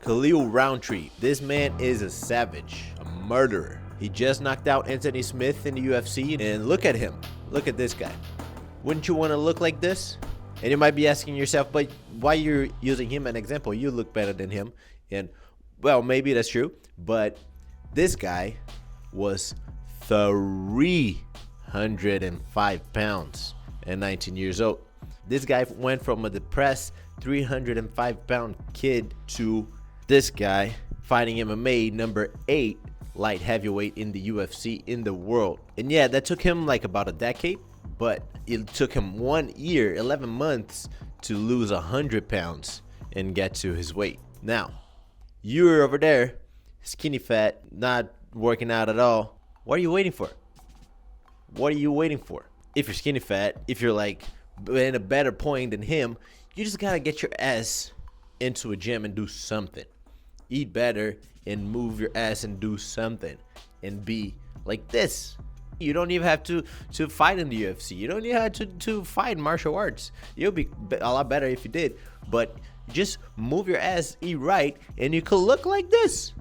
Khalil Rountree. This man is a savage, a murderer. He just knocked out Anthony Smith in the UFC, and look at him. Look at this guy. Wouldn't you want to look like this? And you might be asking yourself, but why you're using him as an example? You look better than him. And, well, maybe that's true. But this guy was 305 pounds and 19 years old. This guy went from a depressed 305-pound kid to this guy fighting MMA number 8 light heavyweight in the UFC in the world. And yeah, that took him like about a decade, but it took him 1 year, 11 months to lose 100 pounds and get to his weight. Now, you're over there, skinny fat, not working out at all. What are you waiting for? What are you waiting for? If you're skinny fat, if you're like in a better point than him, you just gotta get your ass into a gym and do something. Eat better and move your ass and do something and be like this. You don't even have to fight in the UFC. You don't even have to fight martial arts. You'll be a lot better if you did. But just move your ass, eat right, and you could look like this.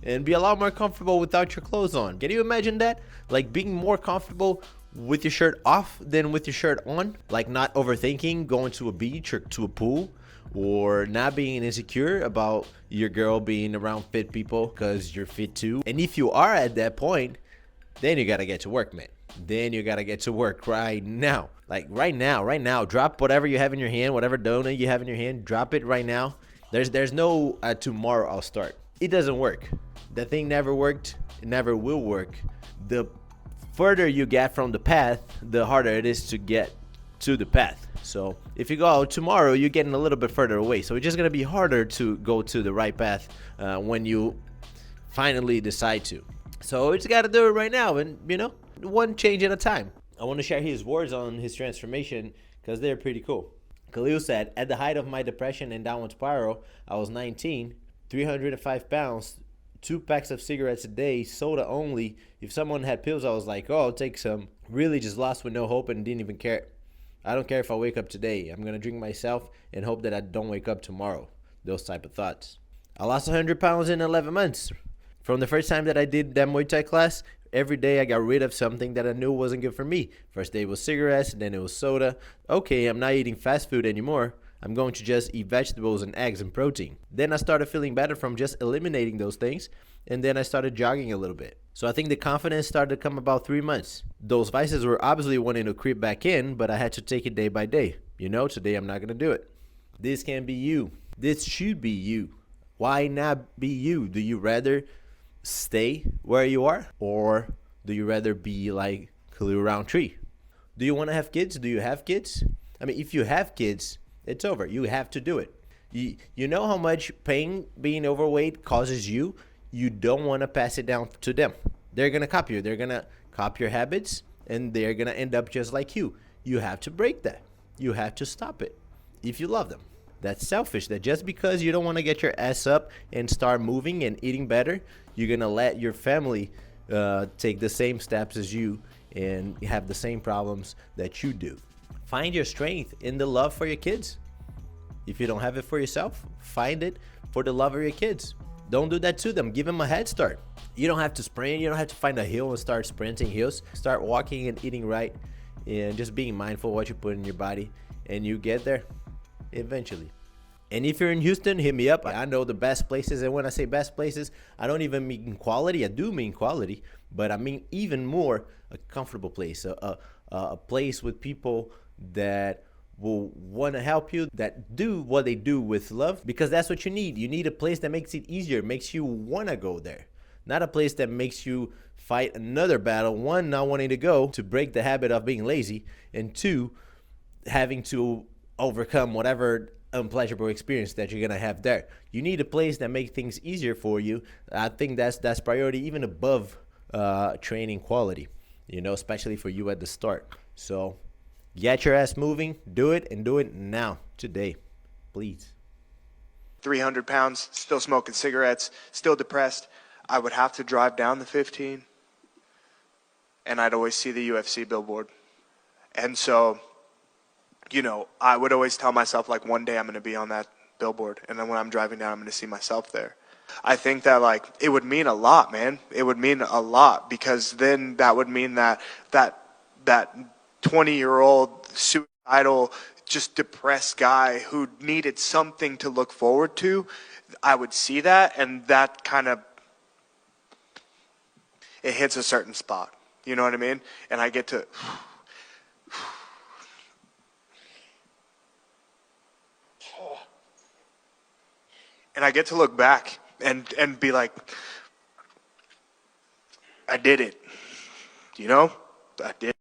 And be a lot more comfortable without your clothes on. Can you imagine that? Like being more comfortable with your shirt off than with your shirt on. Like not overthinking going to a beach or to a pool. Or not being insecure about your girl being around fit people because you're fit too. And if you are at that point, then you gotta get to work, man. Then you gotta get to work right now. Like right now. Drop whatever you have in your hand, whatever donut you have in your hand, drop it right now. There's no tomorrow I'll start. It doesn't work. The thing never worked. It never will work. The further you get from the path, the harder it is to get to the path. So if you go out tomorrow, you're getting a little bit further away. So it's just gonna be harder to go to the right path when you finally decide to. So you just gotta do it right now, and one change at a time. I want to share his words on his transformation because they're pretty cool. Khalil said, "At the height of my depression and downward spiral, I was 19, 305 pounds, 2 packs of cigarettes a day, soda only. If someone had pills, I was like, oh, I'll take some. Really just lost with no hope and didn't even care. I don't care if I wake up today. I'm going to drink myself and hope that I don't wake up tomorrow." Those type of thoughts. I lost 100 pounds in 11 months. From the first time that I did that Muay Thai class, every day I got rid of something that I knew wasn't good for me. First day was cigarettes, then it was soda. Okay, I'm not eating fast food anymore. I'm going to just eat vegetables and eggs and protein. Then I started feeling better from just eliminating those things, and then I started jogging a little bit. So I think the confidence started to come about 3 months. Those vices were obviously wanting to creep back in, but I had to take it day by day. Today I'm not going to do it. This can be you. This should be you. Why not be you? Do you rather stay where you are, or do you rather be like Khalil Rountree? Do you want to have kids? Do you have kids? I mean, if you have kids, it's over. You have to do it. You know how much pain being overweight causes you? You don't want to pass it down to them. They're going to copy you. They're going to copy your habits, and they're going to end up just like you. You have to break that. You have to stop it if you love them. That's selfish. That just because you don't want to get your ass up and start moving and eating better, you're going to let your family take the same steps as you and have the same problems that you do. Find your strength in the love for your kids. If you don't have it for yourself, find it for the love of your kids. Don't do that to them. Give them a head start. You don't have to sprint. You don't have to find a hill and start sprinting hills. Start walking and eating right and just being mindful of what you put in your body, and you get there eventually. And if you're in Houston, hit me up. I know the best places, and when I say best places, I don't even mean quality. I do mean quality, but I mean even more a comfortable place, a place with people that will want to help you, that do what they do with love, because that's what you need. You need a place that makes it easier, makes you want to go there, not a place that makes you fight another battle. One, not wanting to go to break the habit of being lazy, and two, having to overcome whatever unpleasurable experience that you're gonna have there. You need a place that makes things easier for you. I think that's priority, even above training quality, especially for you at the start. So get your ass moving, do it, and do it now, today, please. 300 pounds, still smoking cigarettes, still depressed. I would have to drive down the 15, and I'd always see the UFC billboard. And so, I would always tell myself, like, one day I'm going to be on that billboard, and then when I'm driving down, I'm going to see myself there. I think that like it would mean a lot, man. It would mean a lot, because then that would mean that that 20-year-old suicidal, just depressed guy who needed something to look forward to, I would see that, and that kind of, it hits a certain spot. You know what I mean? And I get to look back and be like, I did it. You know? I did it.